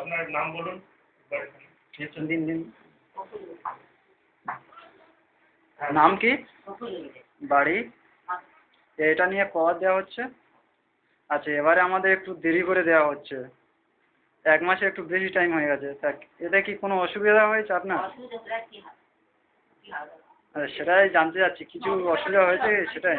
আপনার নাম বলুন। দিন দিন। নাম কি? বাড়ি? এটা নিয়ে কবার দেওয়া হচ্ছে? আচ্ছা, এবারে আমাদের একটু দেরি করে দেওয়া হচ্ছে। 1 মাসে একটু বেশি টাইম হয়ে গেছে। তা এতে কি কোনো অসুবিধা হয়েছে আপনার? সেটাই জানতে চাচ্ছি, কিছু অসুবিধা হয়েছে সেটাই।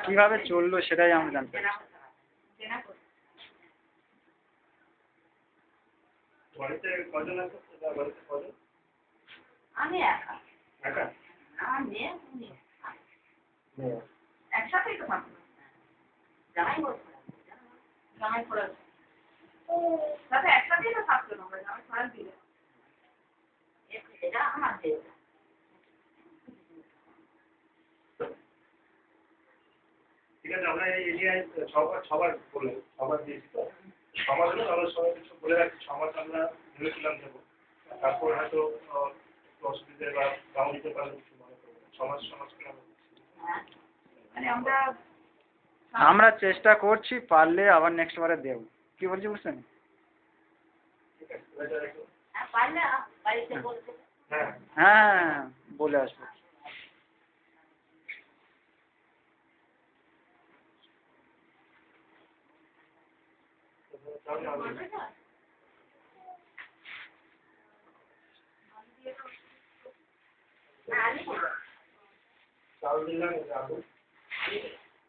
কিভাবে চললো সেটাই আমরা জানতে চাচ্ছি। বাড়িতে কজন আছে? বাড়িতে কজন? আমি একা। একা? আমার মেয়ে মেয়ে। একসাথেই তো থাকবো। জামাই পড়ে তাতে একসাথেই তো থাকতো না, জামাই পড়ার দিলে এটা আমার দেব। ঠিক আছে, আমরা এই এরিয়ায় সবার বললেন, সবার দিয়েছি তো সমাজ হলো, আমরা সবাই কিছু বলে রাখছি। সমাজ আমরা ভেবেছিলাম দেবো, তারপর হয়তো অসুবিধে বা নাও দিতে পারলে কিছু মনে করবো। সমাজ করে মানে আমরা আমরা চেষ্টা করছি, পারলে আবার নেক্সট বারে দেব। কি বলছি বুঝছেন? ঠিক আছে, পারলে বাড়িতে বলতে। হ্যাঁ হ্যাঁ, বলে আসবো। চাল দিলাম, আলু।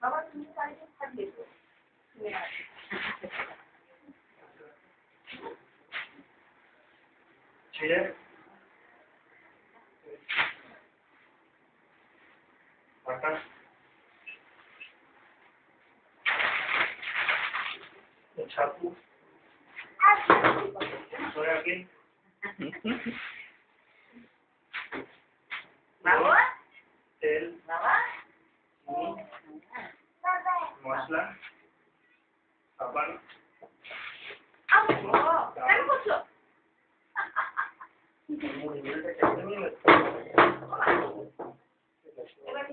বাবা তুমি বাড়িতে থাকবে তো? ছেড়ে বাটা, ছাতু, সয়াবিন, বাবা তেল, বাবা মশলা, সাবান। কেন করছো? এবার